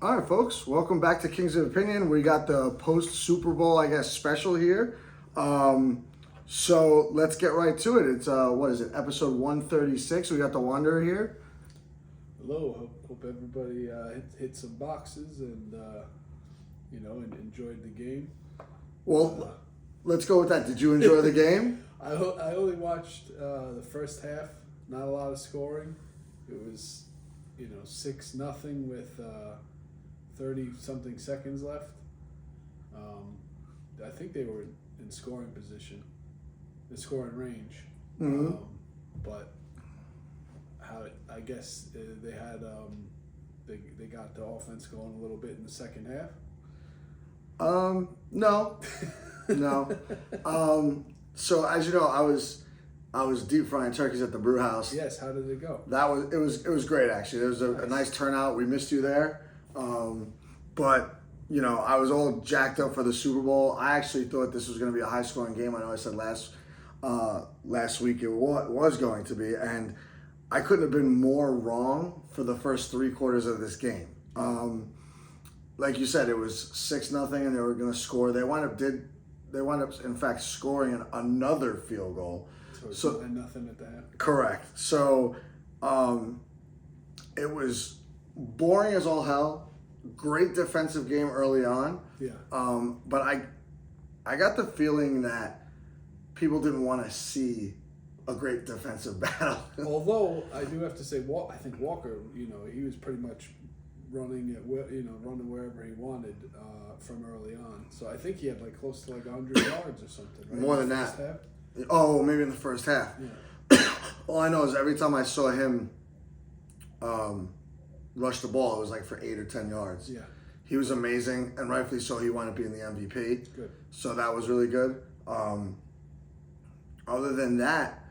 All right, folks, welcome back to Kings of Opinion. We got the post Superbowl, I guess, special here. So let's get right to it. It's what is it, episode 136? We got the Wanderer here. Hello. Hope everybody hit some boxes and and enjoyed the game. Well, let's go with that. Did you enjoy the game? I only watched the first half. Not a lot of scoring. It was 6-0 with 30-something seconds left. I think they were in scoring position, in scoring range. Mm-hmm. But I guess they had they got the offense going a little bit in the second half. No. So as you know, I was deep frying turkeys at the brew house. Yes, how did it go? It was great actually. There was a nice turnout. We missed you there. But I was all jacked up for the Super Bowl. I actually thought this was going to be a high scoring game. I know I said last week it was going to be, and I couldn't have been more wrong for the first 3 quarters of this game. Like you said, it was 6-0, and they were going to score. They wound up in fact scoring another field goal. So 9-0 at the half. Correct. So it was boring as all hell. Great defensive game early on. Yeah. But I got the feeling that people didn't want to see a great defensive battle. Although I do have to say, I think Walker, he was pretty much running wherever he wanted from early on. So I think he had close to 100 yards or something. Right? More than that. Half? Oh, maybe in the first half. Yeah. All I know is every time I saw him rush the ball, it was for 8 or 10 yards. Yeah. He was amazing, and rightfully so. He wound up being the MVP. Good. So that was really good. Other than that,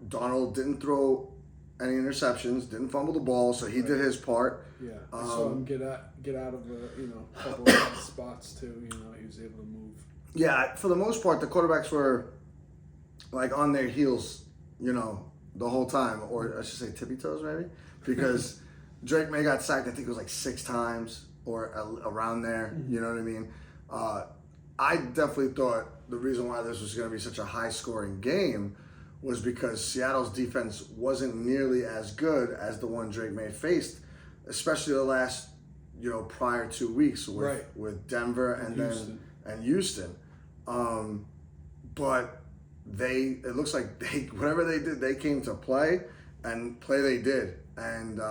Donald didn't throw any interceptions, didn't fumble the ball, so he did his part. Yeah, I saw him get out of a couple of bad spots too. He was able to move. Yeah, for the most part, the quarterbacks were on their heels, the whole time, or I should say tippy toes maybe, because Drake May got sacked. I think it was 6 times or around there. Mm-hmm. You know what I mean? I definitely thought the reason why this was going to be such a high-scoring game was because Seattle's defense wasn't nearly as good as the one Drake May faced, especially the last, prior 2 weeks with Denver and Houston. But it looks like whatever they did, they came to play, and play they did. And,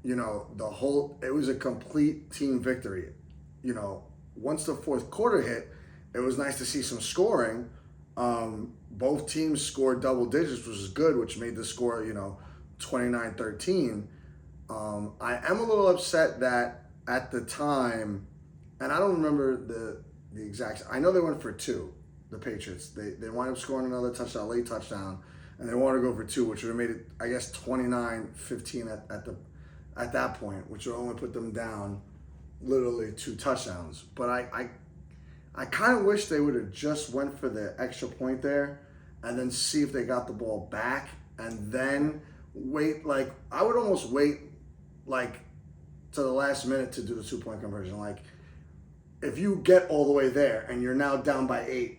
it was a complete team victory. Once the fourth quarter hit, it was nice to see some scoring. Both teams scored double digits, which is good, which made the score, 29-13. I am a little upset that at the time, and I don't remember the exact, I know they went for 2, the Patriots. They wound up scoring another touchdown, late touchdown, and they wanted to go for 2, which would have made it, I guess, 29-15 at that point, which would only put them down literally 2 touchdowns. But I kind of wish they would have just went for the extra point there and then see if they got the ball back and then wait. I would almost wait to the last minute to do the 2-point conversion. If you get all the way there and you're now down by 8,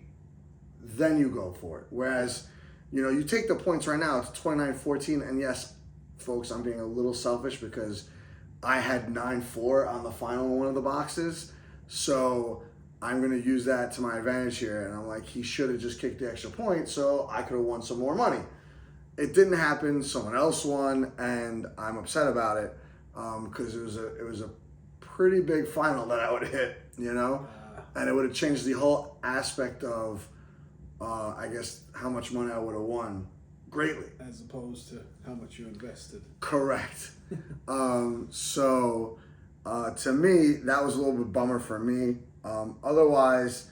then you go for it. Whereas, you take the points right now, it's 29-14, and yes, folks, I'm being a little selfish because I had 9-4 on the final one of the boxes. So I'm going to use that to my advantage here. And I'm he should have just kicked the extra point so I could have won some more money. It didn't happen. Someone else won, and I'm upset about it because it was a pretty big final that I would have hit, and it would have changed the whole aspect of, I guess, how much money I would have won greatly. As opposed to how much you invested. Correct. So to me, that was a little bit bummer for me. Otherwise,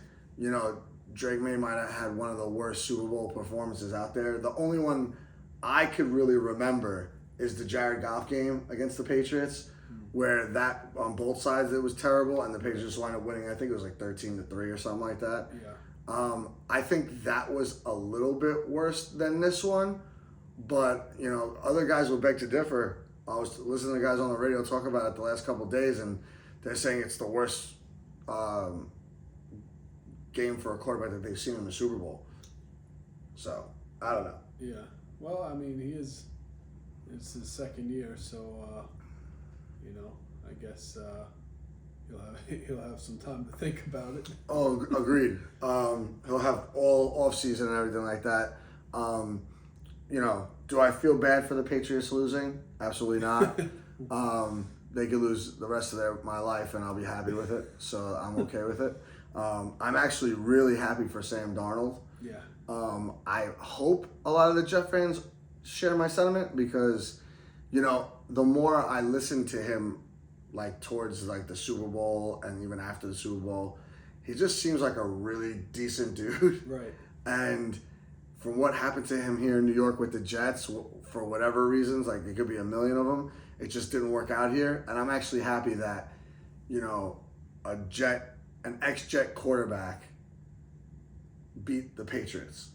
Drake May might have had one of the worst Super Bowl performances out there. The only one I could really remember is the Jared Goff game against the Patriots, where that on both sides it was terrible, and the Patriots wound up winning. I think it was 13-3 or something like that. Yeah. I think that was a little bit worse than this one, but other guys will beg to differ. I was listening to guys on the radio talk about it the last couple of days, and they're saying it's the worst game for a quarterback that they've seen in the Super Bowl. So, I don't know. Yeah. Well, I mean, it's his second year, so, I guess he'll have some time to think about it. Oh, agreed. He'll have all off season and everything like that. Do I feel bad for the Patriots losing? Absolutely not. They could lose the rest of my life, and I'll be happy with it. So I'm okay with it. I'm actually really happy for Sam Darnold. Yeah. I hope a lot of the Jet fans share my sentiment because, the more I listen to him, like towards like the Super Bowl and even after the Super Bowl, he just seems like a really decent dude. Right. And from what happened to him here in New York with the Jets, for whatever reasons, like there could be a million of them, it just didn't work out here. And I'm actually happy that, an ex-Jet quarterback beat the Patriots.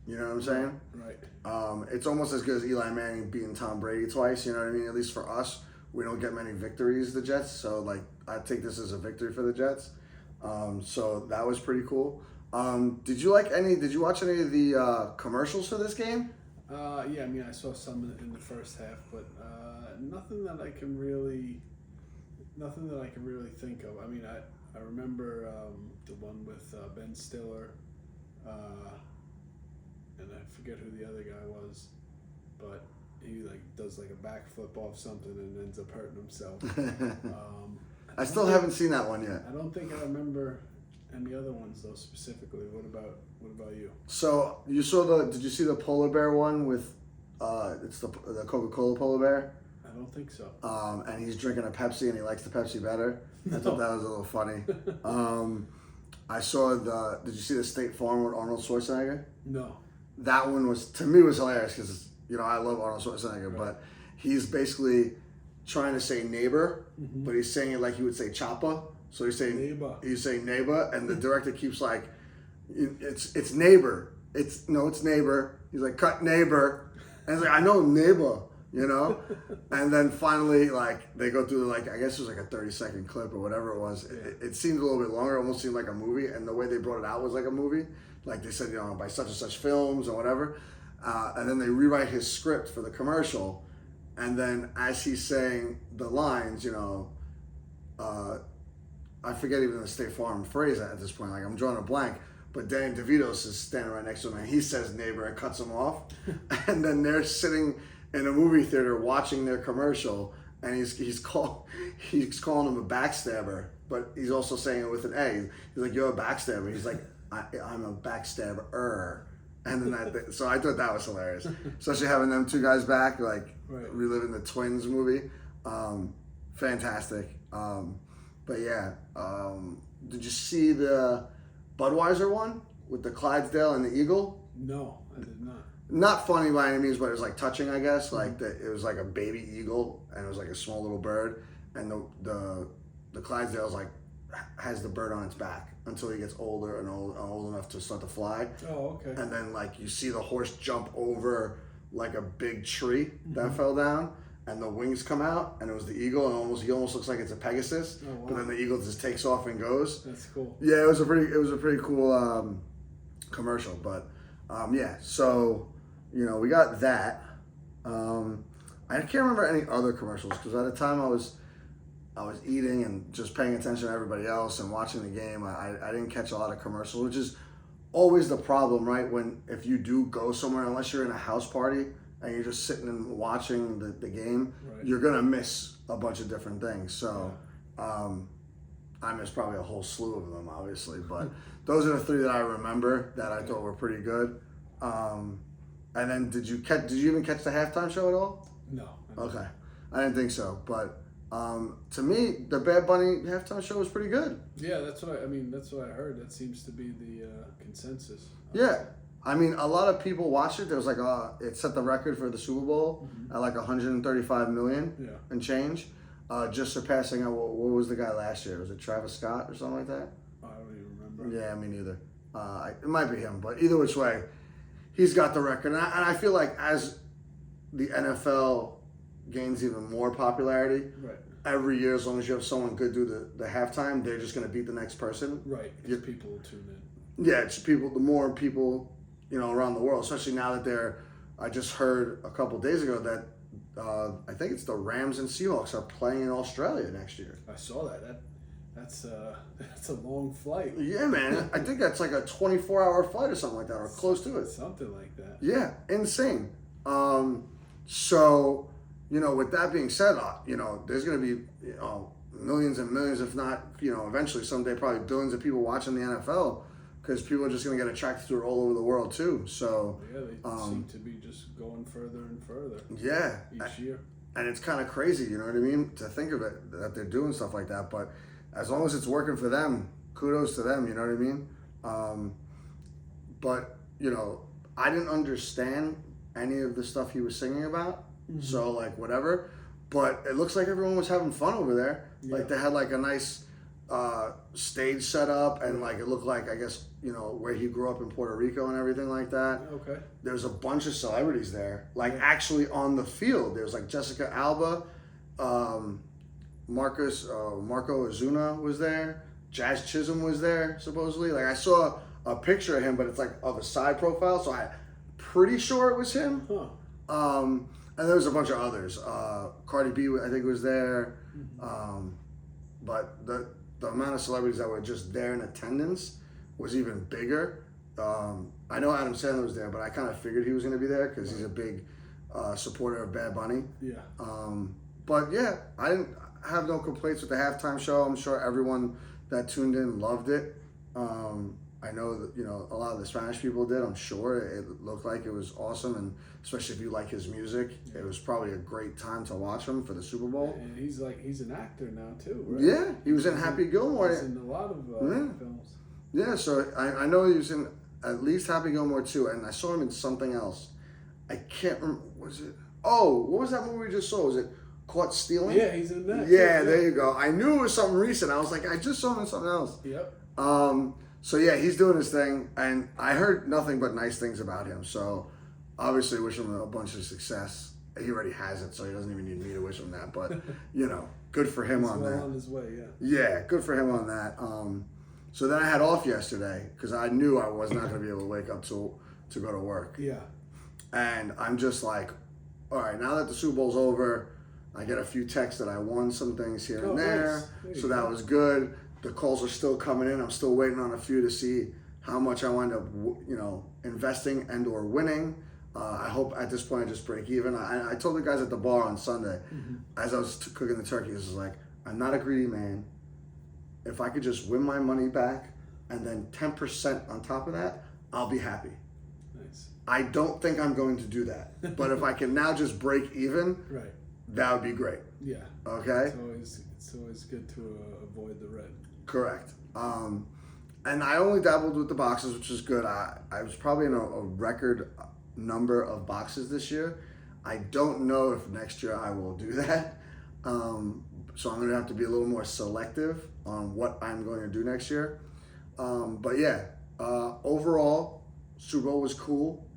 You know what I'm saying? Right. It's almost as good as Eli Manning beating Tom Brady twice. You know what I mean? At least for us, we don't get many victories, the Jets. So, like, I take this as a victory for the Jets. So that was pretty cool. Did you watch any of the commercials for this game? Yeah, I mean, I saw some in the first half, but nothing that I can really think of. I mean, I remember the one with Ben Stiller, and I forget who the other guy was, but he does a backflip off something and ends up hurting himself. I still haven't seen that one yet. I don't think I remember any other ones though specifically. What about you? So did you see the polar bear one with it's the Coca-Cola polar bear? I don't think so. And he's drinking a Pepsi and he likes the Pepsi better. I thought that was a little funny. I saw did you see the State Farm with Arnold Schwarzenegger? No. That one to me was hilarious because I love Arnold Schwarzenegger, right. But he's basically trying to say neighbor, mm-hmm. but he's saying it like he would say choppa. So he's saying neighbor, and the director keeps it's neighbor. It's neighbor. He's like, cut neighbor, and it's like, I know neighbor, and then finally they go through I guess it was a 30-second clip or whatever it was. Yeah. It seemed a little bit longer. It almost seemed like a movie, and the way they brought it out was like a movie. Like they said, by such and such films or whatever. And then they rewrite his script for the commercial. And then as he's saying the lines, I forget even the State Farm phrase at this point. I'm drawing a blank. But Dan DeVitos is standing right next to him and he says neighbor and cuts him off. And then they're sitting in a movie theater watching their commercial. And he's calling him a backstabber. But he's also saying it with an A. He's like, you're a backstabber. He's like, I'm a backstabber. And then so I thought that was hilarious, especially having them two guys back, right. reliving the Twins movie. Fantastic. But yeah, did you see the Budweiser one with the Clydesdale and the Eagle? No, I did not. Not funny by any means, but it was touching, I guess. It was like a baby eagle and it was like a small little bird, and the Clydesdale's has the bird on its back until he gets older and old enough to start to fly. Oh, okay. And then you see the horse jump over a big tree that mm-hmm. fell down, and the wings come out, and it was the eagle, and he almost looks like it's a Pegasus. Oh, wow. But then the eagle just takes off and goes. That's cool. Yeah, it was a pretty cool commercial. But yeah, so we got that. I can't remember any other commercials because at the time I was eating and just paying attention to everybody else and watching the game. I didn't catch a lot of commercials, which is always the problem, right? If you do go somewhere, unless you're in a house party and you're just sitting and watching the game, right. You're going to miss a bunch of different things. So I missed probably a whole slew of them, obviously. But those are the three that I remember that I thought were pretty good. And then did you even catch the halftime show at all? No. Okay. I didn't think so, but to me, the Bad Bunny halftime show was pretty good. Yeah, that's what I heard. That seems to be the consensus. Yeah. I mean, a lot of people watched it. There was it set the record for the Super Bowl mm-hmm. at 135 million and change, just surpassing what was the guy last year? Was it Travis Scott or something like that? I don't even remember. Yeah, me neither. It might be him, but either which way, he's got the record. And I feel like as the NFL gains even more popularity. Right. Every year, as long as you have someone good do the halftime, they're just going to beat the next person. Right. Because people will tune in. Yeah, it's people. The more people, around the world, especially now that they're. I just heard a couple days ago that I think it's the Rams and Seahawks are playing in Australia next year. I saw that. That's a long flight. Yeah, man. I think that's like a 24-hour flight or something like that, or close to it. Something like that. Yeah, insane. So, with that being said, there's going to be, millions and millions, if not, eventually someday probably billions of people watching the NFL because people are just going to get attracted to it all over the world too. So yeah, they seem to be just going further and further. Yeah, each year. And it's kind of crazy, you know what I mean, to think of it that they're doing stuff like that. But as long as it's working for them, kudos to them. You know what I mean? But I didn't understand any of the stuff he was singing about. Mm-hmm. So like whatever, but it looks like everyone was having fun over there. Yeah. Like they had like a nice stage set up, and like it looked like, I guess, where he grew up in Puerto Rico and everything like that. Okay. There's a bunch of celebrities there, like actually on the field. There's like Jessica Alba, Marco Ozuna was there, Jazz Chisholm was there supposedly. Like I saw a picture of him, but it's like of a side profile, so I'm pretty sure it was him. Huh. And there was a bunch of others. Cardi B, I think, was there. Mm-hmm. But the amount of celebrities that were just there in attendance was even bigger. I know Adam Sandler was there, but I kind of figured he was going to be there because he's a big supporter of Bad Bunny. Yeah. But yeah, I didn't have no complaints with the halftime show. I'm sure everyone that tuned in loved it. I know that, a lot of the Spanish people did. I'm sure it looked like it was awesome, and especially if you like his music, it was probably a great time to watch him for the Super Bowl. And he's an actor now too, right? Yeah, he was in Happy Gilmore. He's in a lot of films. Yeah, so I know he was in at least Happy Gilmore 2, and I saw him in something else. I can't remember. Was it? Oh, what was that movie we just saw? Was it Caught Stealing? Yeah, he's in that. Yeah, there you go. I knew it was something recent. I was like, I just saw him in something else. Yep. So yeah, he's doing his thing, and I heard nothing but nice things about him. So obviously, wish him a bunch of success. He already has it, so he doesn't even need me to wish him that. But good for him on that. On his way, yeah. Yeah, good for him on that. So then I had off yesterday because I knew I was not going to be able to wake up to go to work. Yeah. And I'm just like, all right, now that the Super Bowl's over, I get a few texts that I won some things here and there. Nice. So that was good. The calls are still coming in. I'm still waiting on a few to see how much I wind up, investing and or winning. I hope at this point I just break even. I told the guys at the bar on Sunday, as I was cooking the turkey, this is like, I'm not a greedy man. If I could just win my money back and then 10% on top of that, I'll be happy. Nice. I don't think I'm going to do that. But if I can now just break even, right, that would be great. Yeah. Okay? It's always good to avoid the red. Correct. And I only dabbled with the boxes, which is good. I was probably in a record number of boxes this year. I don't know if next year I will do that. So I'm going to have to be a little more selective on what I'm going to do next year. But yeah, overall, Super Bowl was cool.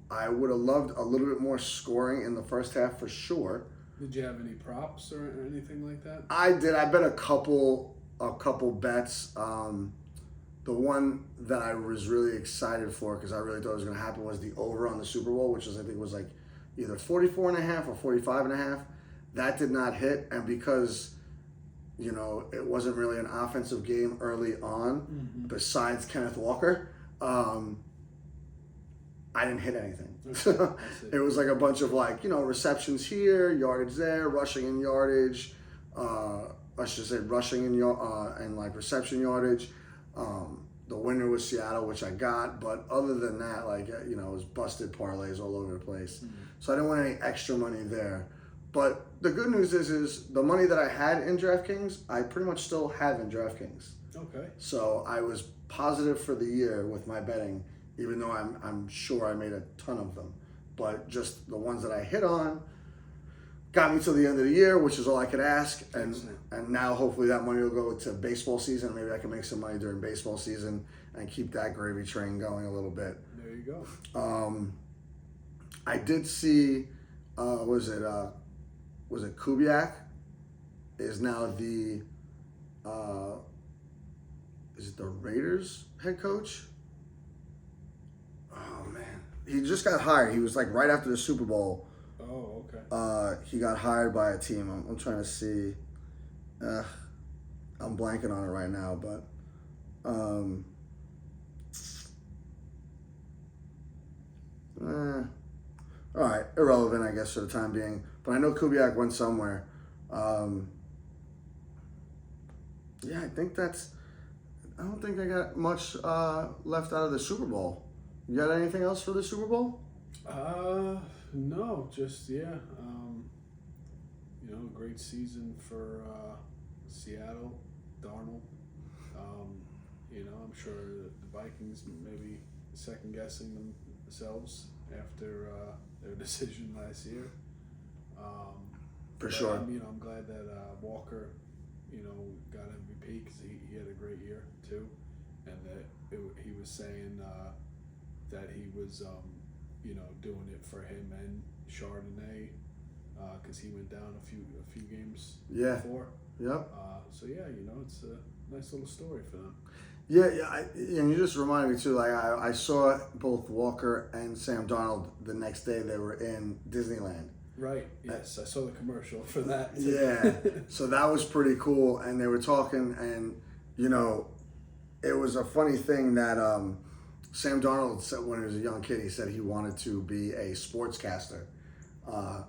I would have loved a little bit more scoring in the first half for sure. Did you have any props or anything like that? I did. I bet a couple bets. The one that I was really excited for because I really thought it was going to happen was the over on the Super Bowl, which I think was like either 44.5 or 45.5. That did not hit, and because it wasn't really an offensive game early on, besides Kenneth Walker, I didn't hit anything. It was like a bunch of receptions here, yardage there, rushing and yardage. I should say rushing and reception yardage. The winner was Seattle, which I got, but other than that, it was busted parlays all over the place. So I didn't want any extra money there. But the good news is the money that I had in DraftKings, I pretty much still have in DraftKings. Okay. So I was positive for the year with my betting, even though I'm sure I made a ton of them. But just the ones that I hit on got me till the end of the year, which is all I could ask. And now hopefully that money will go to baseball season. Maybe I can make some money during baseball season and keep that gravy train going a little bit. There you go. I did see, was it Kubiak is now the is it the Raiders head coach? Oh man, he just got hired. He was like right after the Super Bowl. Oh, okay. He got hired by a team. I'm trying to see. I'm blanking on it right now, but all right, irrelevant, I guess, for the time being. But I know Kubiak went somewhere. Yeah, I think that's. I don't think I got much left out of the Super Bowl. You got anything else for the Super Bowl? No, just great season for Seattle, Darnold. I'm sure the Vikings maybe second guessing themselves after their decision last year. For sure. I'm glad that Walker, got MVP because he had a great year too, and that he was saying that he was doing it for him and Chardonnay because he went down a few games before. Yep. It's a nice little story for them. Yeah. And you just reminded me too. Like I saw both Walker and Sam Darnold the next day. They were in Disneyland. Right. Yes, I saw the commercial for that. Yeah. So that was pretty cool. And they were talking, and it was a funny thing that Sam Darnold said when he was a young kid. He said he wanted to be a sportscaster.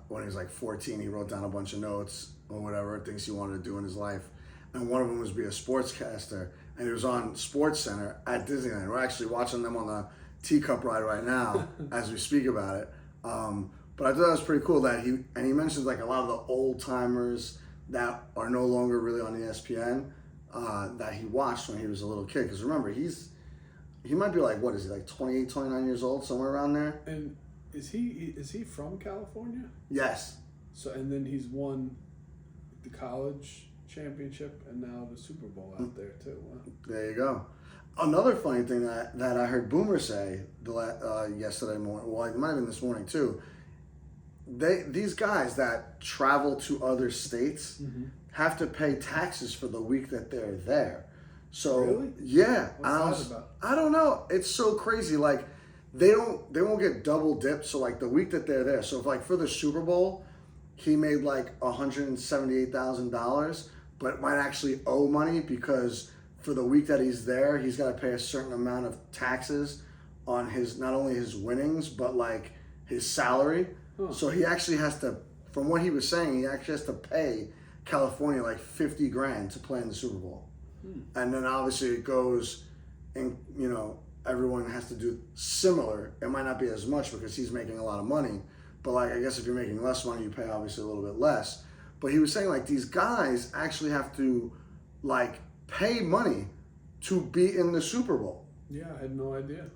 When he was like 14, he wrote down a bunch of notes or whatever things he wanted to do in his life, and one of them was be a sportscaster. And he was on Sports Center at Disneyland. We're actually watching them on the teacup ride right now as we speak about it. But I thought that was pretty cool that he mentions like a lot of the old timers that are no longer really on ESPN that he watched when he was a little kid. Because remember, he might be like, what is he, like 28, 29 years old, somewhere around there? And is he from California? Yes. So and then he's won the college championship and now the Super Bowl out there too. Wow. There you go. Another funny thing that I heard Boomer say yesterday morning, well, it might have been this morning too. These guys that travel to other states have to pay taxes for the week that they're there. So really? Yeah, what's that about? I don't know. It's so crazy. Like they won't get double dipped. So like the week that they're there. So if like for the Super Bowl, he made like $178,000, but might actually owe money because for the week that he's there, he's got to pay a certain amount of taxes on his not only his winnings but like his salary. Huh. So he actually has to, from what he was saying, he actually has to pay California like $50,000 to play in the Super Bowl. And then obviously it goes, and everyone has to do similar. It might not be as much because he's making a lot of money, but like I guess if you're making less money, you pay obviously a little bit less. But he was saying like these guys actually have to like pay money to be in the Super Bowl. Yeah, I had no idea.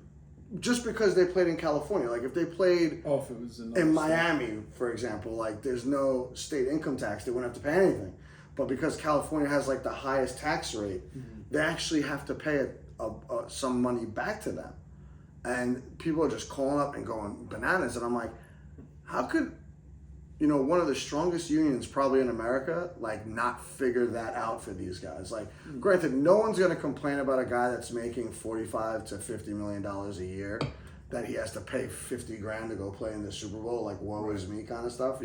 Just because they played in California. Like if they played if it was in Miami, for example, like there's no state income tax. They wouldn't have to pay anything. But because California has like the highest tax rate, they actually have to pay some money back to them. And people are just calling up and going bananas. And I'm like, how could, one of the strongest unions probably in America, like not figure that out for these guys? Like, granted, no one's going to complain about a guy that's making $45 to $50 million a year that he has to pay $50,000 to go play in the Super Bowl. Like, woe is me kind of stuff,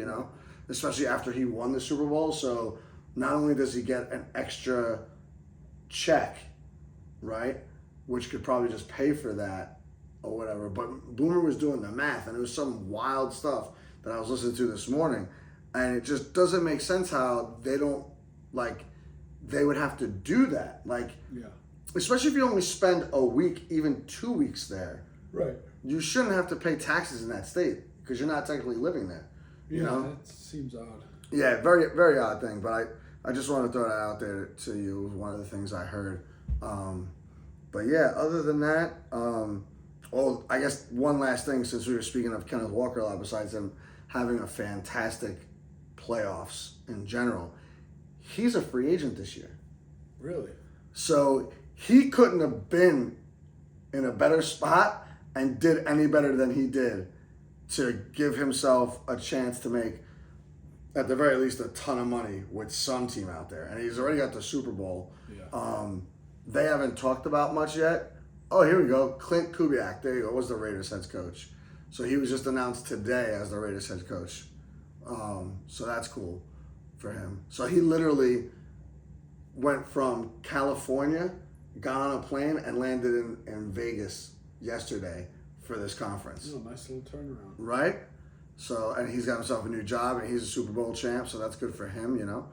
especially after he won the Super Bowl. So not only does he get an extra check, right, which could probably just pay for that or whatever, but Boomer was doing the math, and it was some wild stuff that I was listening to this morning, and it just doesn't make sense how they don't, like, they would have to do that. Like, especially if you only spend a week, even 2 weeks there. Right. You shouldn't have to pay taxes in that state because you're not technically living there. That seems odd. Yeah, very, very odd thing, but I just want to throw that out there to you. It was one of the things I heard. But yeah, other than that, I guess one last thing, since we were speaking of Kenneth Walker a lot, besides him having a fantastic playoffs in general, he's a free agent this year. Really? So he couldn't have been in a better spot and did any better than he did to give himself a chance to make at the very least, a ton of money with some team out there. And he's already got the Super Bowl. Yeah. They haven't talked about much yet. Oh, here we go. Clint Kubiak, there you go, was the Raiders head coach. So he was just announced today as the Raiders head coach. So that's cool for him. So he literally went from California, got on a plane, and landed in Vegas yesterday for this conference. Oh, nice little turnaround. Right? So, and he's got himself a new job, and he's a Super Bowl champ, so that's good for him, you know.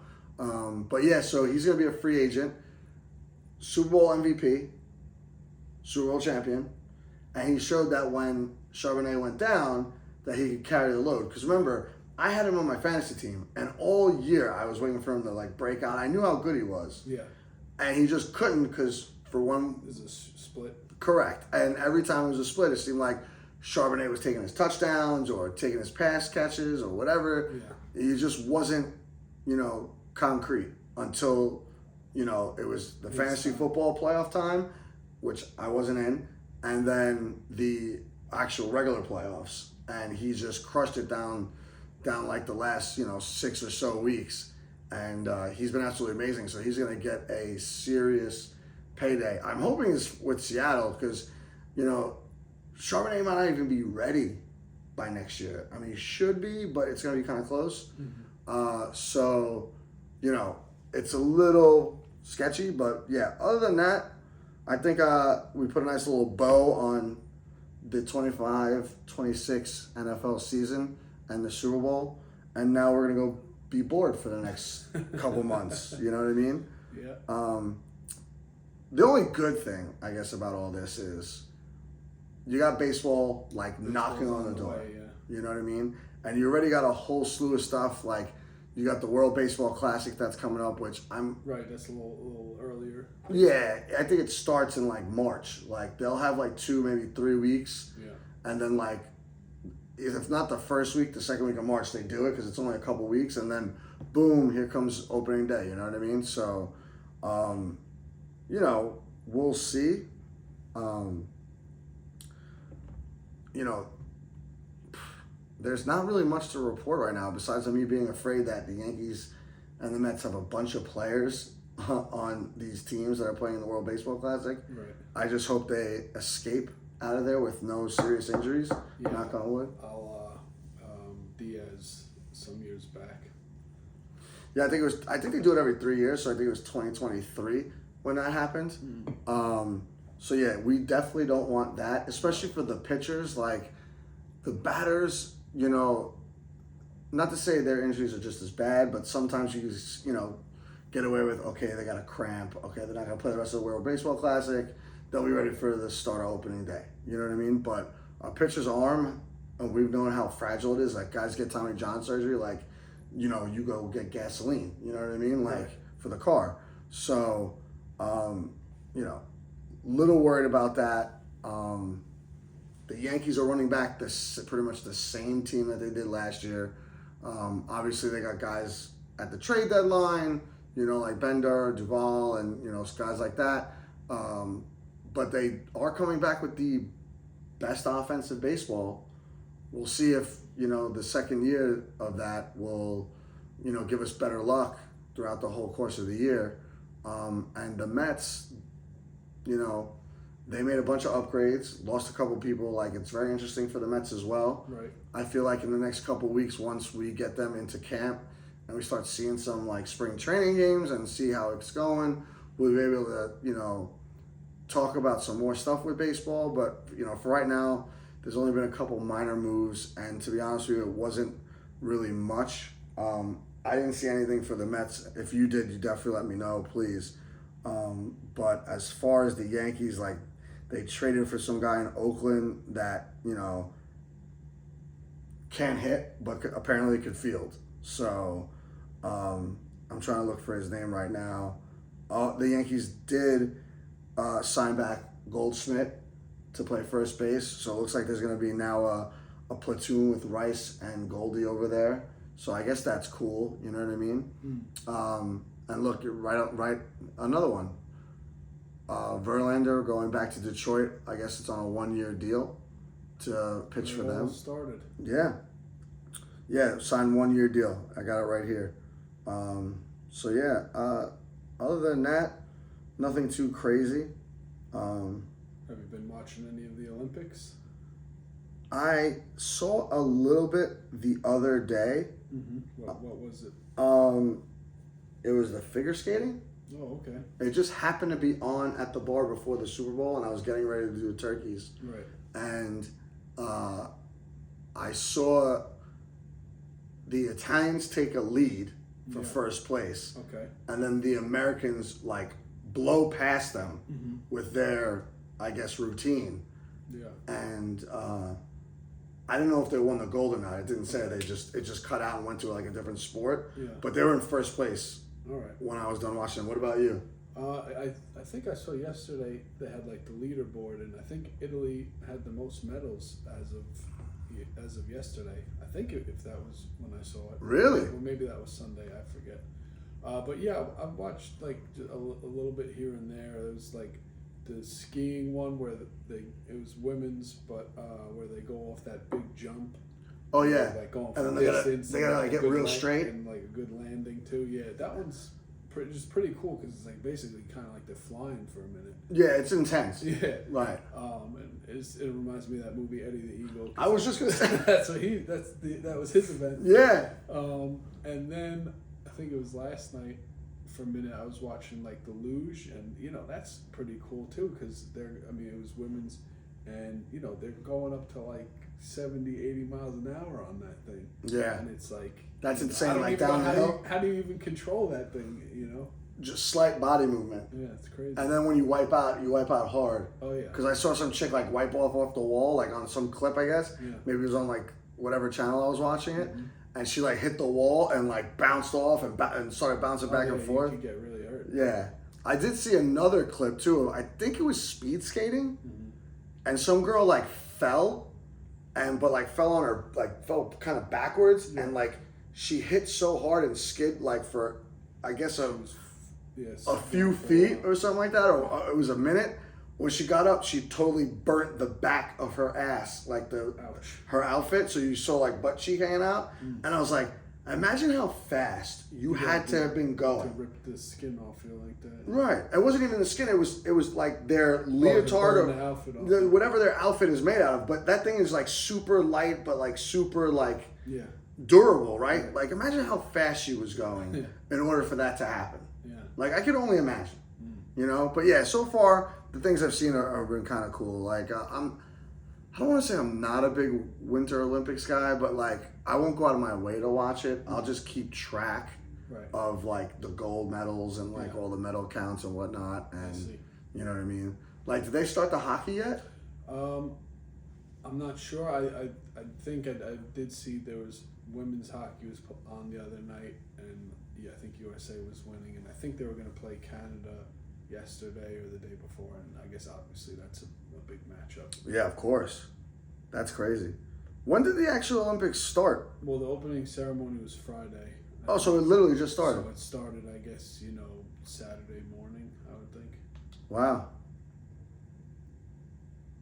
But yeah, so he's going to be a free agent, Super Bowl MVP, Super Bowl champion, and he showed that when Charbonnet went down, that he could carry the load. Because remember, I had him on my fantasy team, and all year I was waiting for him to like break out. I knew how good he was. Yeah. And he just couldn't because for one... Is a split? Correct. And every time it was a split, it seemed like Charbonnet was taking his touchdowns or taking his pass catches or whatever. Yeah. He just wasn't, you know, concrete until, you know, it was the fantasy football playoff time, which I wasn't in, and then the actual regular playoffs. And he just crushed it down like the last, you know, 6 or so weeks. And he's been absolutely amazing. So he's going to get a serious payday. I'm hoping it's with Seattle because, you know, Charbonnet might not even be ready by next year. I mean, he should be, but it's going to be kind of close. Mm-hmm. So, you know, it's a little sketchy. But, yeah, other than that, I think we put a nice little bow on the 25-26 NFL season and the Super Bowl. And now we're going to go be bored for the next couple months. You know what I mean? Yeah. The only good thing, I guess, about all this is you got baseball, like, knocking on the door. Way, yeah. You know what I mean? And you already got a whole slew of stuff. Like, you got the World Baseball Classic that's coming up, which I'm... Right, that's a little earlier. Yeah, I think it starts in, like, March. Like, they'll have, like, 2, maybe 3 weeks. Yeah. And then, like, if not the first week, the second week of March, they do it because it's only a couple weeks. And then, boom, here comes opening day. You know what I mean? So, you know, we'll see. You know, there's not really much to report right now besides me being afraid that the Yankees and the Mets have a bunch of players on these teams that are playing in the World Baseball Classic. Right. I just hope they escape out of there with no serious injuries. Yeah. Knock on wood. Diaz some years back. Yeah, I think they do it every 3 years, so I think it was 2023 when that happened. So yeah, we definitely don't want that, especially for the pitchers. Like the batters, you know, not to say their injuries are just as bad, but sometimes you just, you know, get away with, okay, they got a cramp. Okay, they're not going to play the rest of the World Baseball Classic. They'll be ready for the start of opening day. You know what I mean? But a pitcher's arm, and we've known how fragile it is. Like guys get Tommy John surgery, like, you know, you go get gasoline. You know what I mean? Like Right. for the car. So, you know, little worried about that. The Yankees are running back pretty much the same team that they did last year. Obviously, they got guys at the trade deadline, you know, like Bender, Duvall, and, you know, guys like that. But they are coming back with the best offense in baseball. We'll see if, you know, the second year of that will, you know, give us better luck throughout the whole course of the year. And the Mets, you know, they made a bunch of upgrades, lost a couple people. Like, it's very interesting for the Mets as well. Right. I feel like in the next couple weeks, once we get them into camp and we start seeing some, like, spring training games and see how it's going, we'll be able to, you know, talk about some more stuff with baseball. But, you know, for right now, there's only been a couple minor moves. And to be honest with you, it wasn't really much. I didn't see anything for the Mets. If you did, you definitely let me know, please. But as far as the Yankees, like, they traded for some guy in Oakland that, you know, can't hit, but apparently could field. So I'm trying to look for his name right now. The Yankees did sign back Goldschmidt to play first base. So it looks like there's going to be now a platoon with Rice and Goldie over there. So I guess that's cool. You know what I mean? And look, you're right. Another one. Verlander going back to Detroit. I guess it's on a 1-year deal to pitch for them. Started. Yeah. Yeah, signed 1-year deal. I got it right here. So yeah, other than that, nothing too crazy. Have you been watching any of the Olympics? I saw a little bit the other day. Mm-hmm. What was it? It was the figure skating. Oh, okay. It just happened to be on at the bar before the Super Bowl, and I was getting ready to do the turkeys. Right. And I saw the Italians take a lead for first place. Okay. And then the Americans like blow past them Mm-hmm. with their, I guess, routine. Yeah. And I didn't know if they won the gold or not. It didn't say. It just cut out and went to like a different sport. Yeah. But they were in first place All right. when I was done watching them. What about you? I think I saw yesterday they had like the leaderboard, and I think Italy had the most medals as of yesterday. I think if that was when I saw it. Really? Or maybe that was Sunday. I forget. But yeah, I've watched like a little bit here and there. There was like the skiing one where it was women's, but where they go off that big jump. Oh yeah. Like going And then from they gotta distance like get good real straight. and like a good landing too. Yeah, that one's just pretty cool because it's like basically kind of like they're flying for a minute. Yeah, it's intense. Yeah. Right. And it reminds me of that movie Eddie the Eagle. I was just gonna say. that was his event. Yeah. And then I think it was last night. For a minute, I was watching like the luge, and that's pretty cool too because it was women's, and they're going up to like 70, 80 miles an hour on that thing. Yeah. And it's like That's insane. Like downhill. How do you even control that thing? Just slight body movement. Yeah, it's crazy. And then when you wipe out hard. Oh yeah. Because I saw some chick like wipe off the wall, like on some clip, I guess. Yeah. Maybe it was on like whatever channel I was watching it. Mm-hmm. And she like hit the wall and like bounced off and started bouncing back and forth. You could get really hurt. Yeah. I did see another clip too. I think it was speed skating. Mm-hmm. And some girl like fell fell kind of backwards. Yeah. And like she hit so hard and skid like for, I guess a few feet or something like that. Or it was a minute. When she got up, she totally burnt the back of her ass, like her outfit. So you saw like butt cheek hanging out. And I was like, imagine how fast you had to have been going. To rip the skin off you like that. Right. It wasn't even the skin. It was like their leotard or the outfit off. Whatever their outfit is made out of. But that thing is like super light, but like super like durable, right? Like imagine how fast she was going in order for that to happen. Yeah. Like I could only imagine, But yeah, so far the things I've seen have been kind of cool. Like I don't want to say I'm not a big Winter Olympics guy, but like I won't go out of my way to watch it. I'll just keep track of like the gold medals and like all the medal counts and whatnot. And you know what I mean? Like, did they start the hockey yet? I'm not sure. I think I did see there was women's hockey was on the other night, and I think USA was winning, and I think they were going to play Canada yesterday or the day before, and I guess obviously that's a big matchup. Yeah, of course. That's crazy. When did the actual Olympics start? Well, the opening ceremony was Friday. Oh, so it literally just started. So it started, I guess, Saturday morning, I would think. Wow.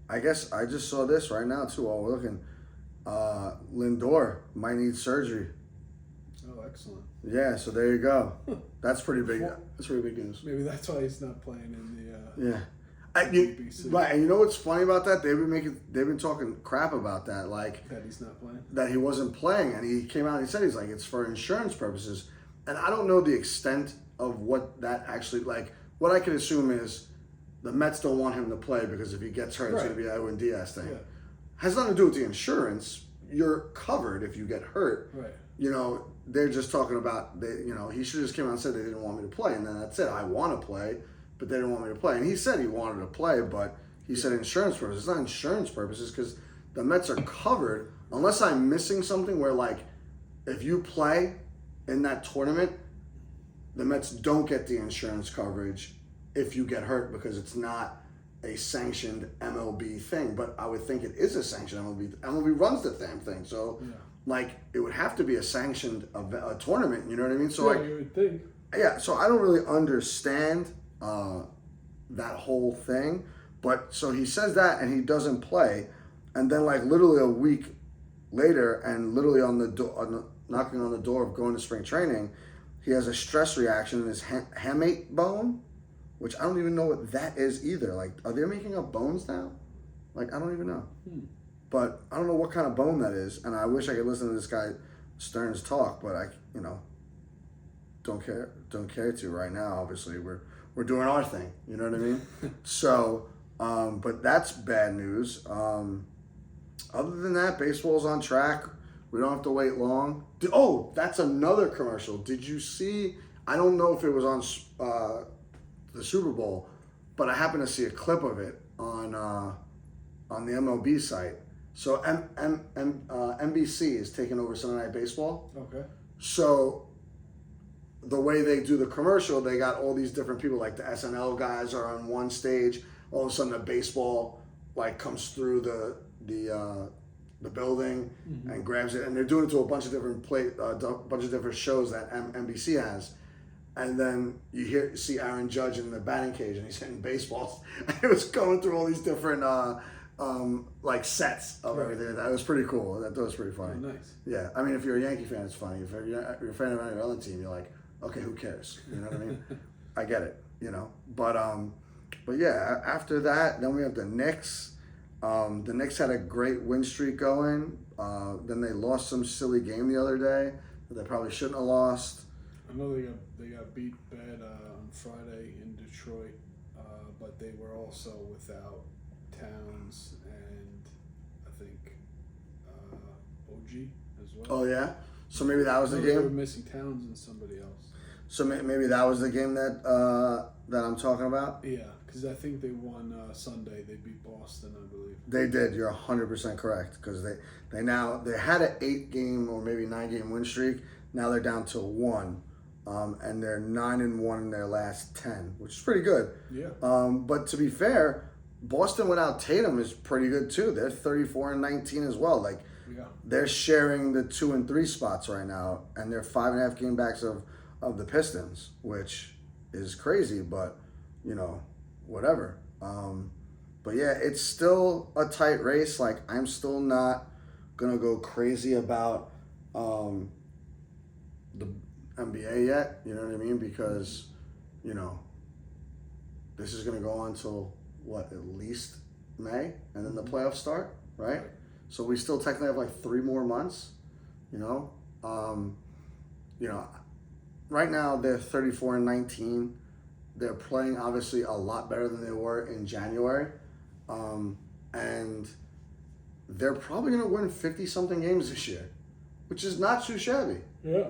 I guess I just saw this right now too while we're looking. Lindor might need surgery. Oh, excellent. Yeah, so there you go. That's pretty big. That's pretty big news. Maybe that's why he's not playing in the yeah. Right, and you know what's funny about that? They've been talking crap about that, like that he's not playing. That he wasn't playing, and he came out and he said he's like it's for insurance purposes, and I don't know the extent of what that actually like. What I can assume is the Mets don't want him to play because if he gets hurt, it's going to be an Edwin Diaz thing. Yeah. Has nothing to do with the insurance. You're covered if you get hurt. Right. They're just talking about he should have just came out and said they didn't want me to play, and then that's it. I want to play. But they didn't want me to play. And he said he wanted to play, but he said insurance purposes. It's not insurance purposes because the Mets are covered unless I'm missing something where, like, if you play in that tournament, the Mets don't get the insurance coverage if you get hurt because it's not a sanctioned MLB thing. But I would think it is a sanctioned MLB. MLB runs the damn thing. So, like, it would have to be a sanctioned a tournament. You know what I mean? So, you would think. Yeah, so I don't really understand that whole thing, but so he says that and he doesn't play, and then like literally a week later, and literally on the door, knocking on the door of going to spring training, he has a stress reaction in his hamate bone, which I don't even know what that is either. Like, are they making up bones now? Like, I don't even know. But I don't know what kind of bone that is, and I wish I could listen to this guy Stern's talk, but I, don't care to right now. Obviously, we're doing our thing. You know what I mean? So, but that's bad news. Other than that, baseball's on track. We don't have to wait long. That's another commercial. Did you see? I don't know if it was on the Super Bowl, but I happened to see a clip of it on the MLB site. So NBC is taking over Sunday Night Baseball. Okay. So the way they do the commercial, they got all these different people, like the SNL guys are on one stage. All of a sudden, the baseball comes through the building and grabs it, and they're doing it to a bunch of different bunch of different shows that NBC has. And then you see Aaron Judge in the batting cage, and he's hitting baseballs. And it was going through all these different sets of everything. That was pretty cool. That was pretty funny. Oh, nice. Yeah, I mean, if you're a Yankee fan, it's funny. If you're a fan of any other team, you're like, okay, who cares? You know what I mean? I get it. But yeah, after that, then we have the Knicks. The Knicks had a great win streak going. Then they lost some silly game the other day that they probably shouldn't have lost. I know they got beat bad on Friday in Detroit, but they were also without Towns and I think OG as well. Oh yeah, so maybe that was the They were game. missing Towns and somebody else. So maybe that was the game that I'm talking about. Yeah, because I think they won Sunday. They beat Boston, I believe. They did. You're 100% correct, because they had an 8-game or maybe 9-game win streak. Now they're down to 1. And they're 9-1 in their last 10, which is pretty good. Yeah. But to be fair, Boston without Tatum is pretty good too. They're 34-19 as well. They're sharing the 2 and 3 spots right now, and they're 5.5 game backs of the Pistons, which is crazy, but whatever. But yeah, it's still a tight race. I'm still not gonna go crazy about the NBA yet, you know what I mean? Because, this is going to go on till, at least May, and then the playoffs start, right? So we still technically have 3 more months, right now they're 34-19. They're playing obviously a lot better than they were in January, and they're probably going to win 50-something games this year, which is not too shabby. Yeah.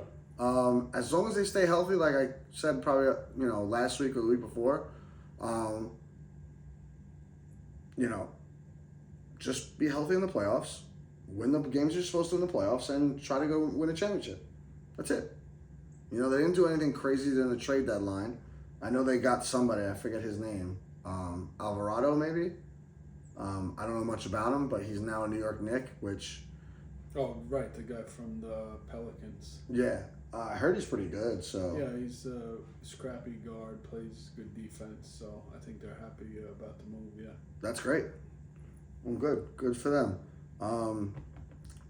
As long as they stay healthy, like I said probably, last week or the week before, just be healthy in the playoffs, win the games you're supposed to in the playoffs, and try to go win a championship. That's it. They didn't do anything crazy during the trade deadline. I know they got somebody, I forget his name, Alvarado maybe. I don't know much about him, but he's now a New York Knick, which... Oh, right, the guy from the Pelicans. Yeah. I heard he's pretty good, so... Yeah, he's a scrappy guard, plays good defense, so I think they're happy about the move, yeah. That's great. Well, good. Good for them.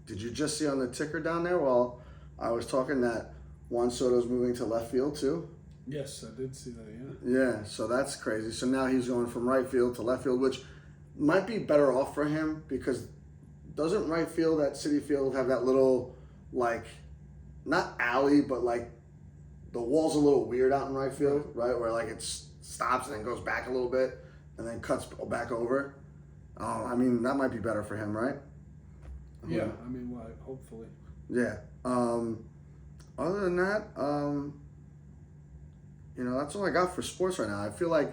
Did you just see on the ticker down there while I was talking that Juan Soto's moving to left field, too? Yes, I did see that, yeah. Yeah, so that's crazy. So now he's going from right field to left field, which might be better off for him, because doesn't right field at Citi Field have that little, not alley, but the wall's a little weird out in right field, right? Where it stops and then goes back a little bit and then cuts back over. I mean, that might be better for him, right? Yeah, hopefully. Yeah. Other than that, that's all I got for sports right now. I feel like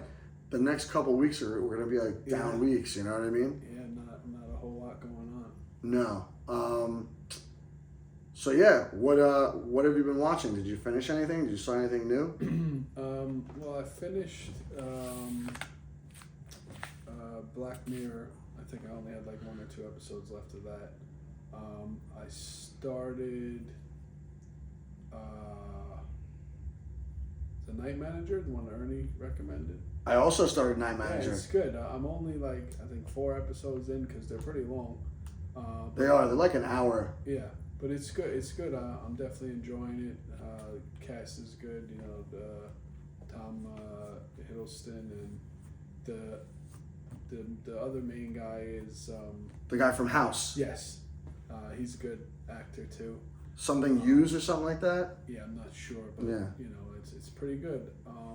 the next couple weeks we're gonna be down weeks. You know what I mean? Yeah, not a whole lot going on. No. So yeah, what have you been watching? Did you finish anything? Did you saw anything new? Well, I finished Black Mirror. I think I only had 1 or 2 episodes left of that. I started The Night Manager, the one Ernie recommended. I also started Night Manager. Yeah, it's good. I'm only I think 4 episodes in because they're pretty long. They are. They're like an hour. Yeah, but it's good. It's good. I'm definitely enjoying it. Cast is good. You know, the Tom Hiddleston and the other main guy is The guy from House. yes, he's a good actor too. Something Hughes or something like that. Yeah, I'm not sure, but Yeah. you know, it's pretty good.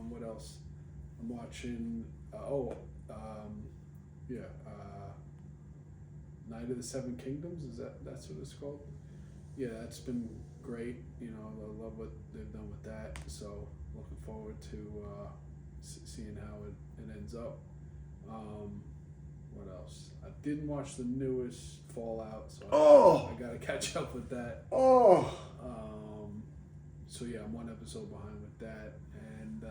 What else? I'm watching. Night of the Seven Kingdoms. That's what it's called? Yeah, that's been great. You know, I love what they've done with that. So looking forward to seeing how it ends up. What else? I didn't watch the newest Fallout, so I got to catch up with that. So yeah, I'm one episode behind with that, and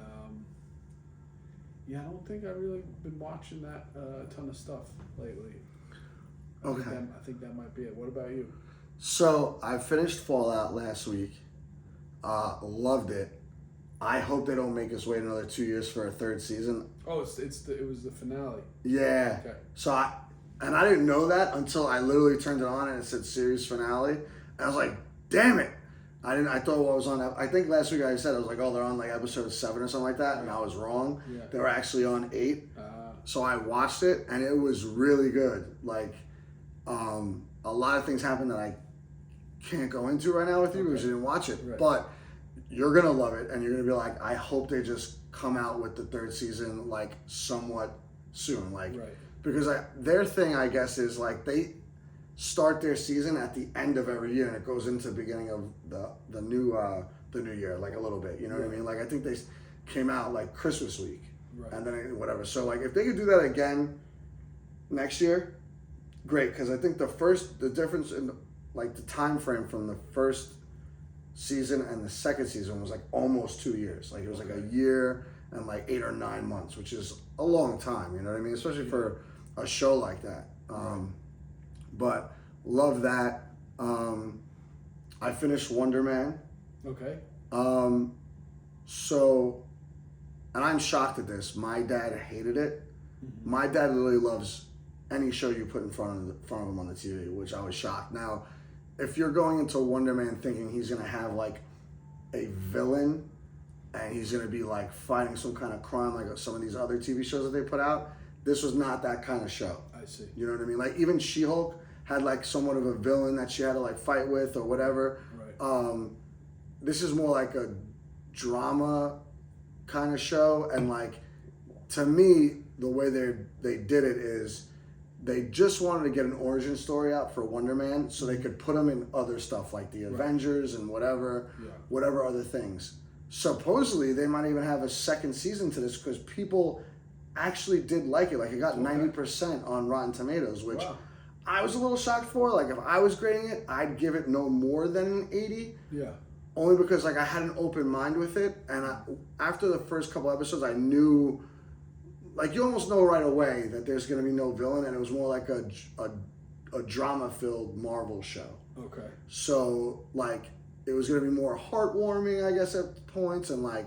I don't think I've really been watching that a ton of stuff lately. I think that might be it. What about you? So I finished Fallout last week. Loved it. I hope they don't make us wait another 2 years for a third season. Oh, it was the finale. Yeah. Okay. So I didn't know that until I literally turned it on and it said series finale. And I was like, damn it. I thought what was on. I think last week I said I was like, oh, they're on like episode 7 or something like that, and I was wrong. Yeah. They were actually on 8. So I watched it and it was really good. Like, a lot of things happened that I can't go into right now with you because you didn't watch it. Right. But you're gonna love it, and you're gonna be like, I hope they just come out with the third season like somewhat soon, like because their thing, I guess, is like they start their season at the end of every year, and it goes into the beginning of the new year, like a little bit. You know what I mean? Like I think they came out like Christmas week, and then whatever. So like if they could do that again next year, great, because I think the difference in like the time frame from the first season and the second season was like almost 2 years. Like it was like a year and like 8 or 9 months, which is a long time. You know what I mean? Especially for a show like that. But love that. I finished Wonder Man. Okay. So, and I'm shocked at this. My dad hated it. Mm-hmm. My dad literally loves any show you put in front of him on the TV, which I was shocked. Now, if you're going into Wonder Man thinking he's gonna have like a villain and he's gonna be like fighting some kind of crime like some of these other TV shows that they put out, this was not that kind of show. I see. You know what I mean? Like even She-Hulk had like somewhat of a villain that she had to like fight with or whatever. Right. This is more like a drama kind of show, and like to me, the way they did it is they just wanted to get an origin story out for Wonder Man so they could put him in other stuff like the Avengers and whatever other things. Supposedly, they might even have a second season to this because people actually did like it. Like it got 90% on Rotten Tomatoes, which I was a little shocked for. Like if I was grading it, I'd give it no more than an 80. Yeah. Only because like I had an open mind with it, and after the first couple episodes, I knew. Like you almost know right away that there's going to be no villain, and it was more like a drama-filled Marvel show. Okay. So like it was going to be more heartwarming, I guess, at points, and like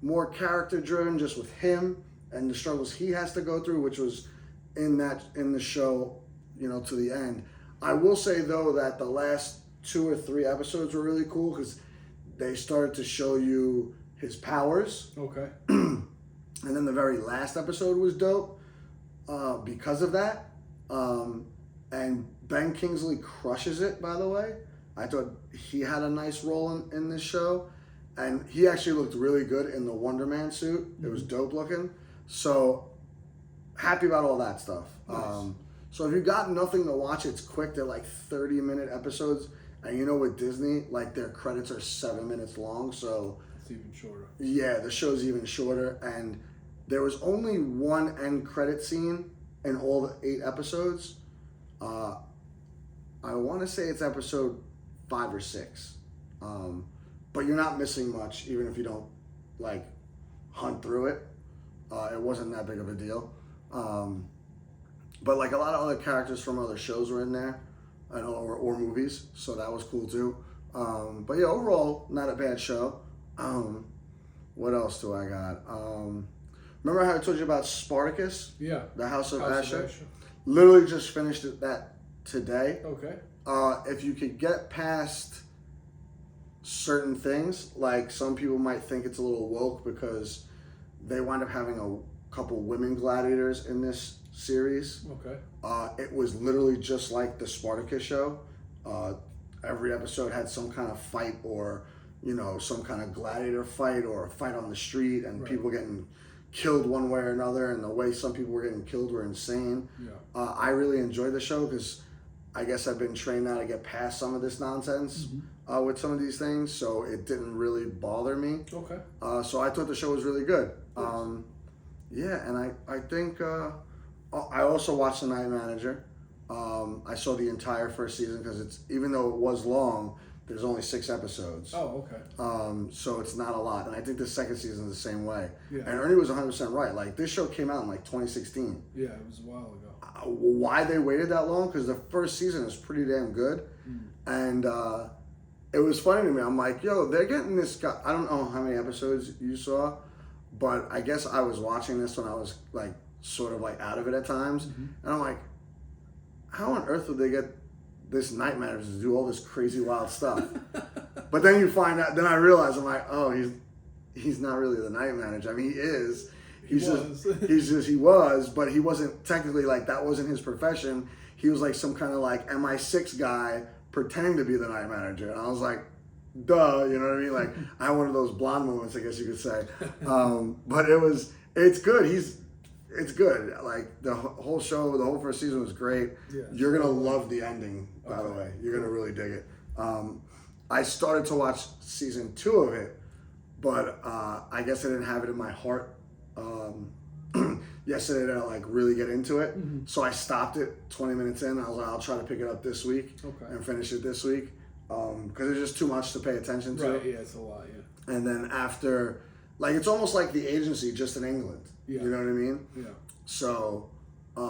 more character-driven, just with him and the struggles he has to go through, which was in the show, you know, to the end. I will say though that the last 2 or 3 episodes were really cool because they started to show you his powers. Okay. And then the very last episode was dope because of that. And Ben Kingsley crushes it, by the way. I thought he had a nice role in this show. And he actually looked really good in the Wonder Man suit. Mm-hmm. It was dope looking. So, happy about all that stuff. Nice. So if you got nothing to watch, it's quick. They're like 30-minute episodes. And you know with Disney, like their credits are 7 minutes long. So it's even shorter. Yeah, the show's even shorter. And there was only one end credit scene in all the 8 episodes. I want to say it's episode 5 or 6. But you're not missing much, even if you don't like hunt through it. It wasn't that big of a deal. But like a lot of other characters from other shows were in there, or movies, so that was cool too. But yeah, overall, not a bad show. What else do I got? Remember how I told you about Spartacus? Yeah. The House of Asher? Literally just finished that today. Okay. If you could get past certain things, like some people might think it's a little woke because they wind up having a couple women gladiators in this series. Okay. It was literally just like the Spartacus show. Every episode had some kind of fight or, some kind of gladiator fight or a fight on the street and people getting killed one way or another, and the way some people were getting killed were insane. Yeah. I really enjoyed the show because I guess I've been trained now to get past some of this nonsense with some of these things, so it didn't really bother me. Okay. So I thought the show was really good. Nice. Yeah, and I think I also watched The Night Manager. I saw the entire first season because even though it was long, there's only 6 episodes. Oh, okay. So it's not a lot, and I think the second season is the same way. Yeah. And Ernie was 100% right. Like, this show came out in like 2016. Yeah, it was a while ago. Why they waited that long? Because the first season is pretty damn good, and it was funny to me. I'm like, yo, they're getting this guy. I don't know how many episodes you saw, but I guess I was watching this when I was like sort of like out of it at times, and I'm like, how on earth would they get this night manager to do all this crazy wild stuff? But then you find out. Then I realize I'm like, oh, he's not really the night manager. I mean, he is. He was, but he wasn't technically, like, that wasn't his profession. He was like some kind of like MI6 guy pretending to be the night manager. And I was like, duh, you know what I mean? Like, I had one of those blonde moments, I guess you could say. But it's good. It's good. Like, the whole show, the whole first season was great. Yeah. You're going to love the ending, by the way. You're going to really dig it. I started to watch season 2 of it, but I guess I didn't have it in my heart yesterday to like really get into it. So I stopped it 20 minutes in. I was like, I'll try to pick it up this week and finish it this week because it's just too much to pay attention to. Right, yeah, it's a lot, yeah. And then after, like, it's almost like The Agency just in England. Yeah. You know what I mean? Yeah. So I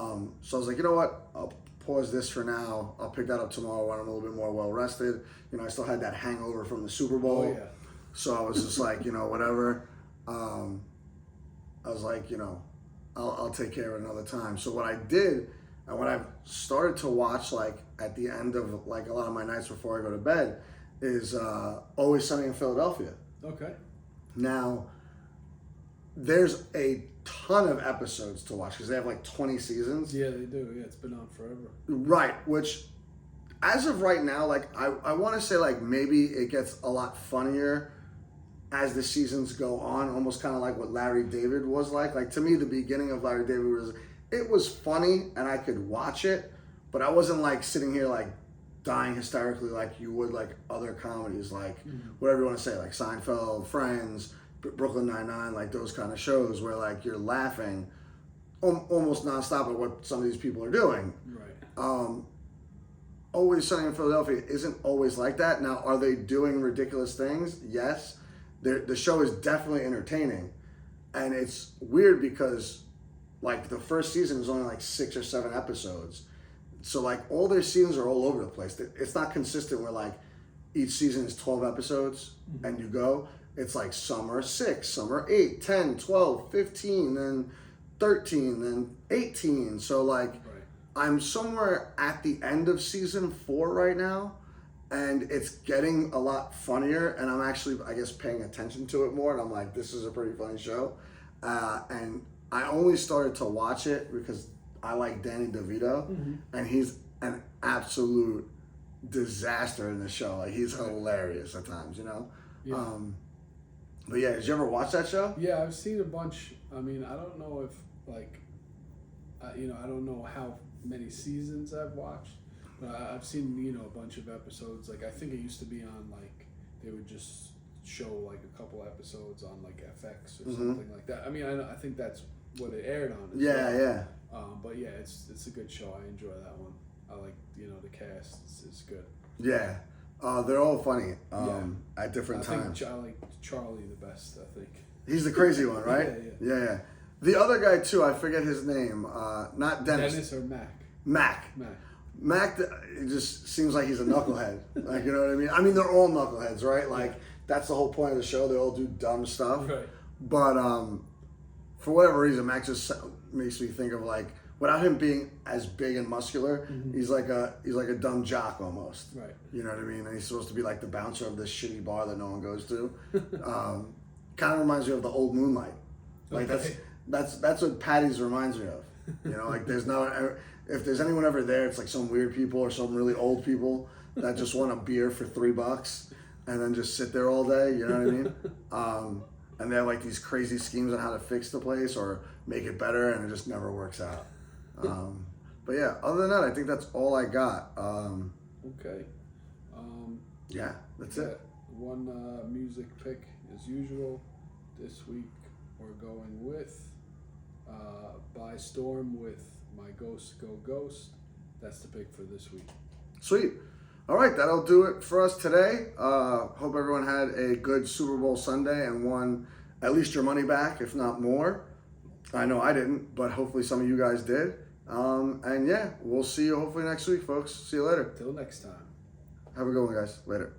was like, you know what? I'll pause this for now. I'll pick that up tomorrow when I'm a little bit more well rested. I still had that hangover from the Super Bowl. Oh, yeah. So I was just like, whatever. I was like, I'll take care of it another time. So what I did, and what I've started to watch, like, at the end of, like, a lot of my nights before I go to bed, is Always Sunny in Philadelphia. Okay. Now, there's a ton of episodes to watch because they have, like, 20 seasons. Yeah, they do. Yeah, it's been on forever. Right, which, as of right now, like, I want to say, like, maybe it gets a lot funnier as the seasons go on, almost kind of like what Larry David was like. Like, to me, the beginning of Larry David was funny and I could watch it, but I wasn't like sitting here like dying hysterically like you would like other comedies, like whatever you want to say, like Seinfeld, Friends, Brooklyn Nine-Nine, like those kind of shows where like you're laughing almost nonstop at what some of these people are doing. Right. Always Sunny in Philadelphia isn't always like that. Now, are they doing ridiculous things? Yes. The show is definitely entertaining, and it's weird because, like, the first season is only like 6 or 7 episodes, so like all their seasons are all over the place. It's not consistent where like each season is 12 episodes and you go. It's like some are 6, some are 8, 10, 12, 15, then 13, then 18. So like, I'm somewhere at the end of season 4 right now. And it's getting a lot funnier, and I'm actually, I guess, paying attention to it more, and I'm like, this is a pretty funny show. And I only started to watch it because I like Danny DeVito, and he's an absolute disaster in the show. Like, he's hilarious at times, Yeah. But yeah, did you ever watch that show? Yeah, I've seen a bunch. I mean, I don't know if, like, I don't know how many seasons I've watched. I've seen, a bunch of episodes. Like, I think it used to be on, like, they would just show, like, a couple episodes on, like, FX or something like that. I mean, I think that's what it aired on. Yeah. But, yeah, it's a good show. I enjoy that one. I like, the cast is good. Yeah. They're all funny at different times. I like Charlie the best, I think. He's the crazy one, right? Yeah. The other guy, too, I forget his name. Not Dennis. Dennis or Mac? Mac, it just seems like he's a knucklehead. Like, you know what I mean? I mean, they're all knuckleheads, right? Like, that's the whole point of the show. They all do dumb stuff. Right. But for whatever reason, Mac just makes me think of, like, without him being as big and muscular, Mhm. he's like a dumb jock almost. Right. You know what I mean? And he's supposed to be like the bouncer of this shitty bar that no one goes to. Kind of reminds me of the old Moonlight. Like Okay. that's what Patty's reminds me of. You know, like if there's anyone ever there, it's like some weird people or some really old people that just want a beer for $3 and then just sit there all day. You know what I mean? And they have like these crazy schemes on how to fix the place or make it better, and it just never works out. But yeah, other than that, I think that's all I got. Okay. Yeah, that's it. One music pick as usual. This week we're going with By Storm with My Ghost Go Ghost. That's the pick for this week. Sweet. All right, that'll do it for us today. Hope everyone had a good Super Bowl Sunday and won at least your money back, if not more. I know I didn't, but hopefully some of you guys did. And yeah, we'll see you hopefully next week, folks. See you later. Till next time. Have a good one, guys. Later.